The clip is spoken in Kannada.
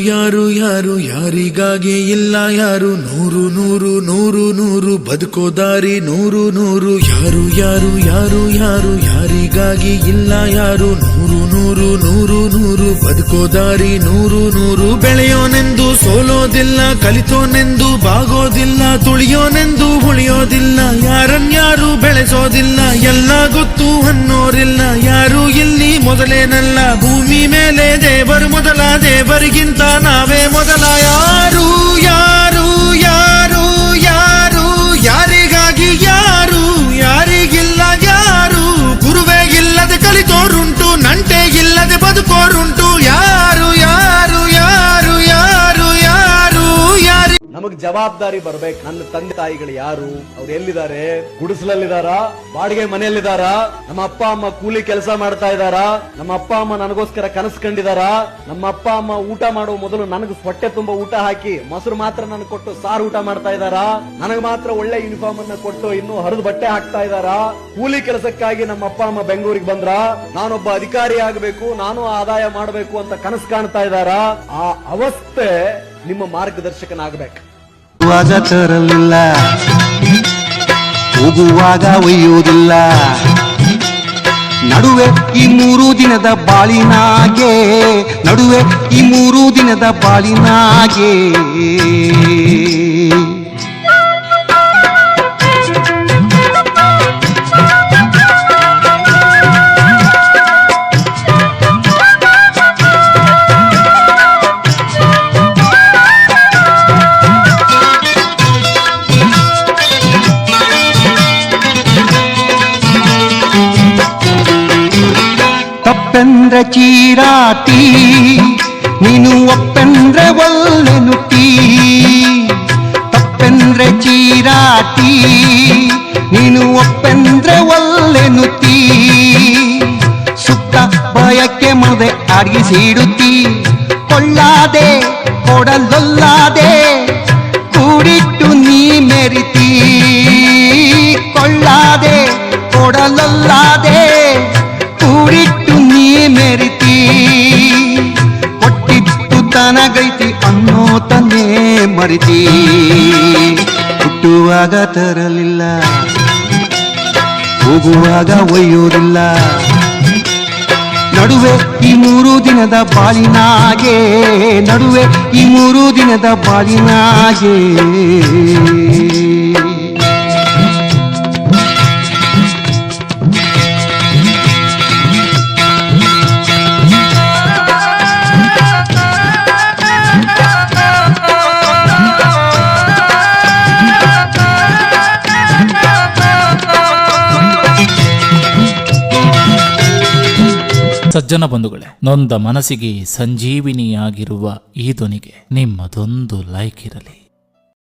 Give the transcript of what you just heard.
ಯಾರು ಯಾರು ಯಾರಿಗಾಗಿ ಇಲ್ಲ ಯಾರು ನೂರು ನೂರು ನೂರು ನೂರು ಬದುಕೋ ದಾರಿ ನೂರು ನೂರು ಯಾರು ಯಾರು ಯಾರು ಯಾರು ಯಾರಿಗಾಗಿ ಇಲ್ಲ ಯಾರು ನೂರು ನೂರು ನೂರು ನೂರು ಬದುಕೋ ದಾರಿ ನೂರು ನೂರು ಬೆಳೆಯೋನೆಂದು ಸೋಲೋದಿಲ್ಲ ಕಲಿತೋನೆಂದು ಬಾಗೋದಿಲ್ಲ ತುಳಿಯೋನೆಂದು ಉಳಿಯೋದಿಲ್ಲ ಯಾರನ್ಯಾರು ಬೆಳೆಸೋದಿಲ್ಲ ಎಲ್ಲ ಗೊತ್ತು ಅನ್ನೋರಿಲ್ಲ ಯಾರು ಇಲ್ಲಿ ಮೊದಲೇನಲ್ಲ ಭೂಮಿ ಮೇಲೆ ದೇವರು ಮೊದಲ ದೇವರಿಗಿಂತ ನಾವೇ ಮೊದಲ ಯಾರು ಯಾರು ಯಾರು ಯಾರು ಯಾರಿಗಾಗಿ ಯಾರು ಯಾರಿಗಿಲ್ಲ ಯಾರು ಗುರುವೇ ಇಲ್ಲದೆ ಕಲಿತೋರುಂಟು ನಂಟೆ ಇಲ್ಲದೆ ಬದುಕೋರುಂಟು ಯಾರು ಯಾರು ಯಾರು ಯಾರು ಯಾರು ಯಾರು ನಮಗ್ ಜವಾಬ್ದಾರಿ ಬರ್ಬೇಕು. ನನ್ನ ತಂದೆ ತಾಯಿಗಳು ಯಾರು, ಅವ್ರು ಎಲ್ಲಿದ್ದಾರೆ, ಗುಡಿಸಲಲ್ಲಿದಾರ, ಬಾಡಿಗೆ ಮನೆಯಲ್ಲಿದಾರ, ನಮ್ಮ ಅಪ್ಪ ಅಮ್ಮ ಕೂಲಿ ಕೆಲಸ ಮಾಡ್ತಾ ಇದಾರ, ನಮ್ಮ ಅಪ್ಪ ಅಮ್ಮ ನನಗೋಸ್ಕರ ಕನಸು ಕಂಡಿದಾರ, ನಮ್ಮ ಅಪ್ಪ ಅಮ್ಮ ಊಟ ಮಾಡುವ ಮೊದಲು ನನಗೆ ಹೊಟ್ಟೆ ತುಂಬಾ ಊಟ ಹಾಕಿ ಮೊಸರು ಮಾತ್ರ ನನಗೆ ಕೊಟ್ಟು ಸಾರು ಊಟ ಮಾಡ್ತಾ ಇದಾರ, ನನಗೆ ಮಾತ್ರ ಒಳ್ಳೆ ಯೂನಿಫಾರ್ಮ್ ಅನ್ನ ಕೊಟ್ಟು ಇನ್ನೂ ಹರಿದು ಬಟ್ಟೆ ಹಾಕ್ತಾ ಇದಾರ. ಕೂಲಿ ಕೆಲಸಕ್ಕಾಗಿ ನಮ್ಮ ಅಪ್ಪ ಅಮ್ಮ ಬೆಂಗಳೂರಿಗೆ ಬಂದ್ರ ನಾನೊಬ್ಬ ಅಧಿಕಾರಿ ಆಗಬೇಕು, ನಾನು ಆದಾಯ ಮಾಡಬೇಕು ಅಂತ ಕನಸು ಕಾಣ್ತಾ ಇದಾರ. ಆ ಅವಸ್ಥೆ ನಿಮ್ಮ ಮಾರ್ಗದರ್ಶಕನಾಗಬೇಕು. ತರಲಿಲ್ಲ, ಹೋಗುವಾಗ ಒಯ್ಯುವುದಿಲ್ಲ, ನಡುವೆ ಈ 3 ದಿನದ ಬಾಳಿನಾಗೆ, ನಡುವೆ ಈ 3 ದಿನದ ಬಾಳಿನಾಗೆ ತಪ್ಪೆಂದ್ರೆ ಚೀರಾಟಿ, ನೀನು ಒಪ್ಪೆಂದ್ರೆ ಒಲ್ಲೆನುತ್ತಿ. ತಪ್ಪೆಂದ್ರೆ ಚೀರಾಟಿ, ನೀನು ಒಪ್ಪೆಂದ್ರೆ ಒಲ್ಲೆನುತ್ತಿ. ಸುತ್ತ ಭಯಕ್ಕೆ ಮದೆ ಅಡಗಿಸಿಡುತ್ತಿ. ಕೊಳ್ಳಾದೆ ಕೊಡಲೊಲ್ಲಾದೆ ಕೂಡಿಟ್ಟು ನೀ ಮೆರಿತಿ. ಕೊಳ್ಳಾದೆ ಕೊಡಲೊಲ್ಲಾದೆ ಕೂಡಿಟ್ಟು ನೀ ಮೆರಿತಿ. ಕೊಟ್ಟಿತ್ತು ತನಗೈತಿ ಅನ್ನೋ ತನ್ನೇ ಮರಿತಿ. ಹುಟ್ಟುವಾಗ ತರಲಿಲ್ಲ, ಹೋಗುವಾಗ ಒಯ್ಯೋದಿಲ್ಲ, ನಡುವೆ ಈ 3 ದಿನದ ಬಾಳಿನಾಗೆ, ನಡುವೆ ಈ 3 ದಿನದ ಬಾಳಿನಾಗೆ. ಸಜ್ಜನ ಬಂಧುಗಳೇ, ನೊಂದ ಮನಸ್ಸಿಗೆ ಸಂಜೀವಿನಿಯಾಗಿರುವ ಈ ಧ್ವನಿಗೆ ನಿಮ್ಮದೊಂದು ಲೈಕ್ ಇರಲಿ.